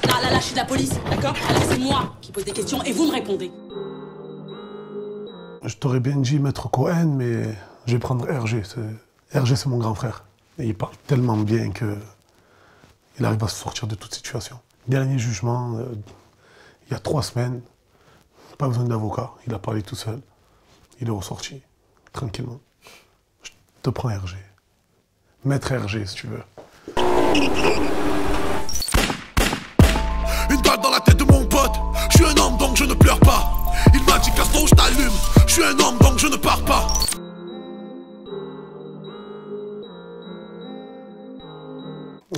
Là, je suis de la police, d'accord? Là, c'est moi qui pose des questions et vous me répondez. Je t'aurais bien dit Maître Cohen, mais je vais prendre RG. RG, c'est mon grand frère. Et il parle tellement bien qu'il arrive à se sortir de toute situation. Dernier jugement, il y a 3 semaines, pas besoin d'avocat, il a parlé tout seul. Il est ressorti, tranquillement. Je te prends RG. Maître RG, si tu veux. Une balle dans la tête de mon pote. Je suis un homme donc je ne pleure pas. Il m'a dit Gaston, je t'allume. Je suis un homme donc je ne pars pas.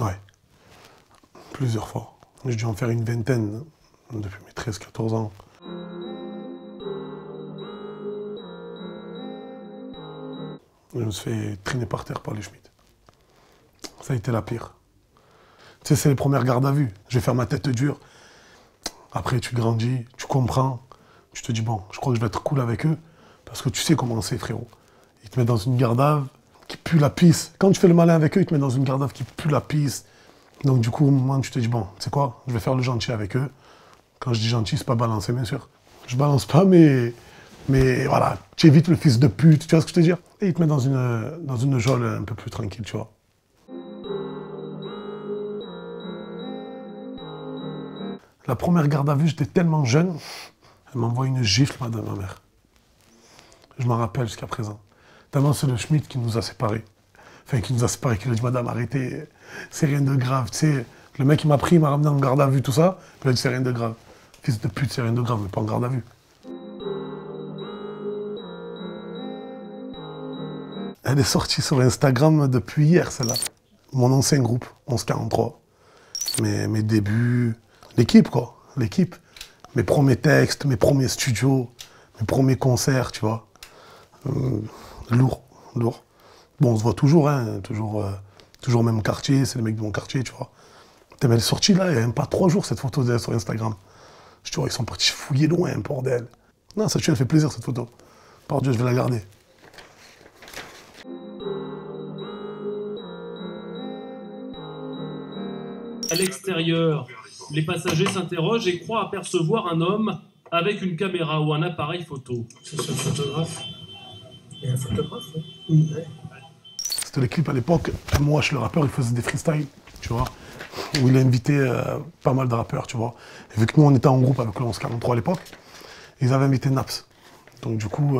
Ouais. Plusieurs fois. J'ai dû en faire une vingtaine depuis mes 13-14 ans. Je me suis fait traîner par terre par les Schmitt. Ça a été la pire. Tu sais, c'est les premières gardes à vue. Je vais faire ma tête dure. Après, tu grandis, tu comprends. Tu te dis, bon, je crois que je vais être cool avec eux. Parce que tu sais comment c'est, frérot. Ils te mettent dans une garde à vue qui pue la pisse. Quand tu fais le malin avec eux, ils te mettent dans une garde à vue qui pue la pisse. Donc, du coup, au moment où tu te dis, bon, tu sais quoi, je vais faire le gentil avec eux. Quand je dis gentil, c'est pas balancer, bien sûr. Je balance pas, mais voilà, tu évites le fils de pute, tu vois ce que je te dis? Et ils te mettent dans une geôle un peu plus tranquille, tu vois. La première garde à vue, j'étais tellement jeune, elle m'envoie une gifle, madame, ma mère. Je m'en rappelle jusqu'à présent. Tellement c'est le Schmitt qui nous a séparés. Enfin, qui nous a séparés, qui lui a dit, madame, arrêtez, c'est rien de grave. Tu sais, le mec, il m'a pris, il m'a ramené en garde à vue, tout ça. Il a dit, c'est rien de grave. Fils de pute, c'est rien de grave, mais pas en garde à vue. Elle est sortie sur Instagram depuis hier, celle-là. Mon ancien groupe, 1143. Mes débuts, l'équipe, quoi. L'équipe. Mes premiers textes, mes premiers studios, mes premiers concerts, tu vois. Lourd, lourd. Bon, on se voit toujours, hein. Toujours même quartier, c'est les mecs de mon quartier, tu vois. Elle est sortie là, il n'y a même pas 3 jours, cette photo d'elle sur Instagram. Je te vois, ils sont partis fouiller loin, bordel. Non, ça, elle fait plaisir, cette photo. Par Dieu, je vais la garder. À l'extérieur, les passagers s'interrogent et croient apercevoir un homme avec une caméra ou un appareil photo. C'est un photographe. Il y a un photographe, oui. Ouais. C'était les clips à l'époque. Moi, le rappeur, il faisait des freestyles, tu vois, où il a invité pas mal de rappeurs, tu vois. Et vu que nous, on était en groupe avec le 1143 à l'époque, ils avaient invité Naps. Donc du coup,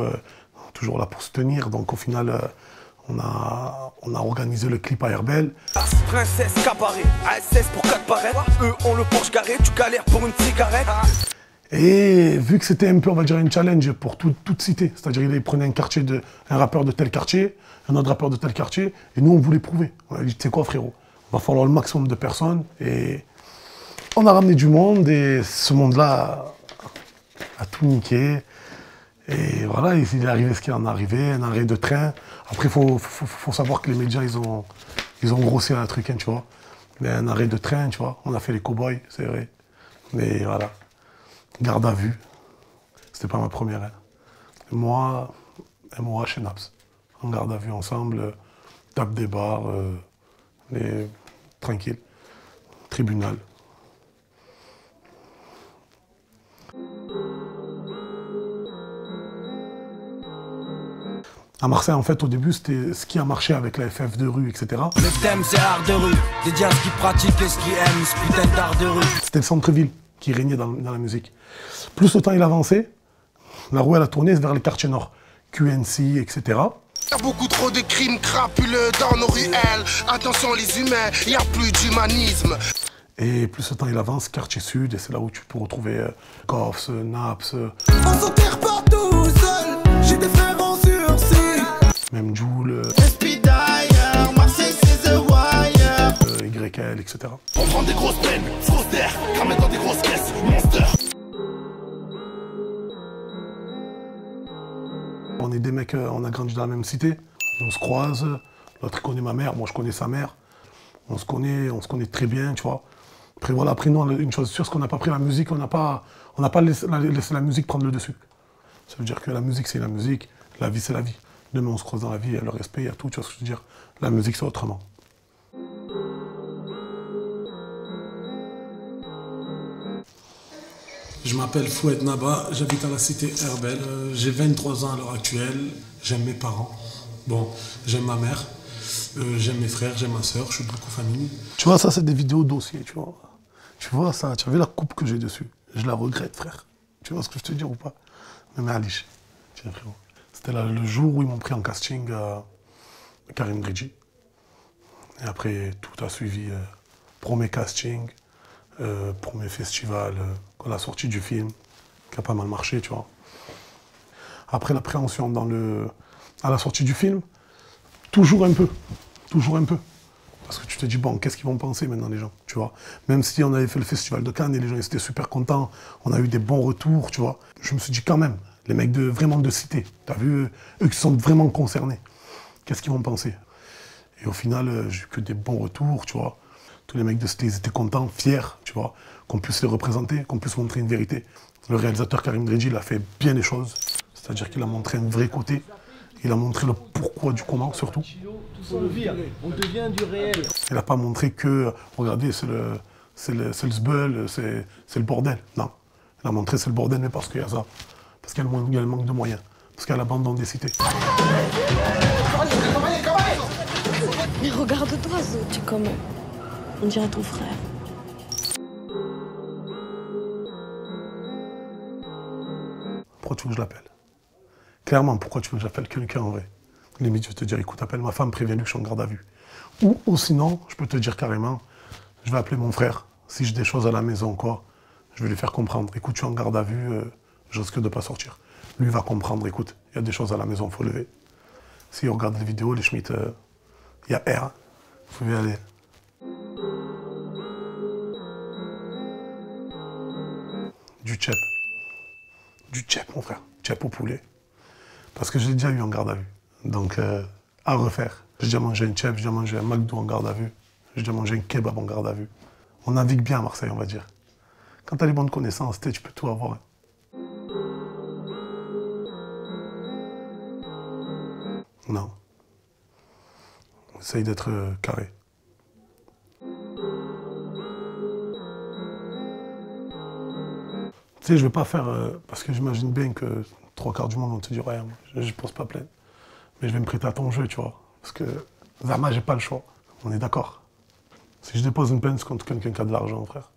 toujours là pour se tenir. Donc au final, on a organisé le clip à Herbel. Princesse cabaret, ASS pour 4 barrettes. Eux ont le Porsche carré, tu galères pour une cigarette. Et vu que c'était un peu, on va dire, une challenge pour toute cité, c'est-à-dire qu'il prenait un rappeur de tel quartier, un autre rappeur de tel quartier, et nous on voulait prouver. On a dit, tu sais quoi frérot, il va falloir le maximum de personnes, et on a ramené du monde, et ce monde-là a tout niqué. Et voilà, il est arrivé ce qu'il en est arrivé, un arrêt de train. Après, il faut savoir que les médias, ils ont grossi un truc, hein, tu vois. Mais un arrêt de train, tu vois, on a fait les cow-boys, c'est vrai. Mais voilà. Garde à vue, c'était pas ma première. Hein. Moi, MOH chez Naps. En garde à vue ensemble, tape des bars, tranquille. Tribunal. À Marseille, en fait, au début, c'était ce qui a marché avec la FF de rue, etc. Le thème, c'est art de rue. Dédié à ce qui pratique et ce qui aime, ce putain d'art de rue. C'était le centre-ville qui régnait dans la musique. Plus le temps il avançait, la roue elle a tourné vers les quartiers nord, QNC, etc. Y a beaucoup trop de crimes crapuleux dans nos ruelles. Attention les humains, y a plus d'humanisme. Et plus le temps il avance, quartier sud, et c'est là où tu peux retrouver Coffs, Naps. On s'enterre partout seul, j'ai des frères en sursis. Même Joule, Speedire, Marseille c'est The Wire. YL, etc. On prend des grosses peines, fausses d'air, cramées dans des grosses caisses, monster. On est des mecs, on a grandi dans la même cité, on se croise, l'autre connaît ma mère, moi je connais sa mère. On se connaît très bien, tu vois. Après voilà, après nous, une chose sûre, c'est qu'on n'a pas pris la musique, on n'a pas laissé la musique prendre le dessus. Ça veut dire que la musique c'est la musique, la vie c'est la vie. Demain on se croise dans la vie, il y a le respect, il y a tout, tu vois ce que je veux dire. La musique c'est autrement. Je m'appelle Foued Naba, j'habite à la cité Herbel. J'ai 23 ans à l'heure actuelle. J'aime mes parents. Bon, j'aime ma mère. J'aime mes frères, j'aime ma soeur. Je suis beaucoup famille. Tu vois, ça, c'est des vidéos dossiers, tu vois. Tu vois ça, tu as vu la coupe que j'ai dessus. Je la regrette, frère. Tu vois ce que je te dis ou pas? Mais Alish, tiens, frérot. C'était le jour où ils m'ont pris en casting Karim Bridji. Et après, tout a suivi. Premier casting, premier festival, la sortie du film, qui a pas mal marché, tu vois. Après l'appréhension à la sortie du film, toujours un peu. Parce que tu te dis, bon, qu'est-ce qu'ils vont penser maintenant les gens, tu vois. Même si on avait fait le festival de Cannes et les gens étaient super contents, on a eu des bons retours, tu vois. Je me suis dit quand même, les mecs vraiment de cité, t'as vu, eux qui sont vraiment concernés, qu'est-ce qu'ils vont penser? Et au final, j'ai eu que des bons retours, tu vois. Tous les mecs de cité, ils étaient contents, fiers, tu vois, qu'on puisse les représenter, qu'on puisse montrer une vérité. Le réalisateur Karim Bridji, il a fait bien les choses, c'est-à-dire qu'il a montré un vrai côté, il a montré le pourquoi du comment, surtout. On devient du réel. Il n'a pas montré que, regardez, c'est le zbeul, c'est le bordel. Non. Il a montré c'est le bordel, mais parce qu'il y a ça. Parce qu'il y a le manque de moyens. Parce qu'il y a l'abandon des cités. Mais regarde-toi, Zo, tu es comme... On dirait ton frère. Pourquoi tu veux que je l'appelle? Clairement, pourquoi tu veux que j'appelle quelqu'un en vrai? Limite, je vais te dire, écoute, appelle ma femme, préviens-lui que je suis en garde à vue. Ou sinon, je peux te dire carrément, je vais appeler mon frère. Si j'ai des choses à la maison, quoi, je vais lui faire comprendre. Écoute, je suis en garde à vue, je risque de ne pas sortir. Lui va comprendre, écoute, il y a des choses à la maison, il faut lever. Si on regarde les vidéos, les Schmitt, il y a R, vous pouvez aller. Du tchèp. Du tchèp, mon frère. Tchèp au poulet. Parce que j'ai déjà eu en garde à vue. Donc, à refaire. J'ai déjà mangé un tchèp, j'ai déjà mangé un McDo en garde à vue. J'ai déjà mangé un kebab en garde à vue. On navigue bien à Marseille, on va dire. Quand tu as les bonnes connaissances, tu peux tout avoir. Non. Essaye d'être carré. Tu sais, je vais pas faire... parce que j'imagine bien que 3/4 du monde vont te dire « Ouais, je pose pas plainte. » Mais je vais me prêter à ton jeu, tu vois. Parce que, Zama, j'ai pas le choix. On est d'accord. Si je dépose une plainte contre quelqu'un qui a de l'argent, frère,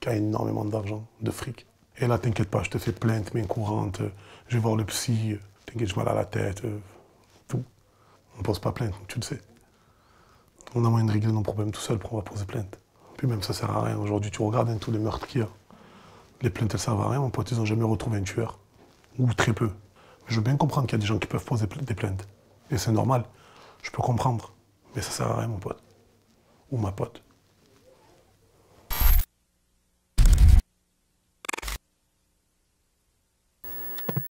qui a énormément d'argent, de fric, et là, t'inquiète pas, je te fais plainte, main courante, je vais voir le psy, t'inquiète, j'ai mal à la tête, tout. On pose pas plainte, tu le sais. On a moyen de régler nos problèmes tout seul, pour on va poser plainte. Puis même, ça sert à rien. Aujourd'hui, tu regardes tous les meurtres qu'il y a. Les plaintes, elles servent à rien, mon pote, ils n'ont jamais retrouvé un tueur. Ou très peu. Mais je veux bien comprendre qu'il y a des gens qui peuvent poser des plaintes. Et c'est normal. Je peux comprendre. Mais ça sert à rien, mon pote. Ou ma pote.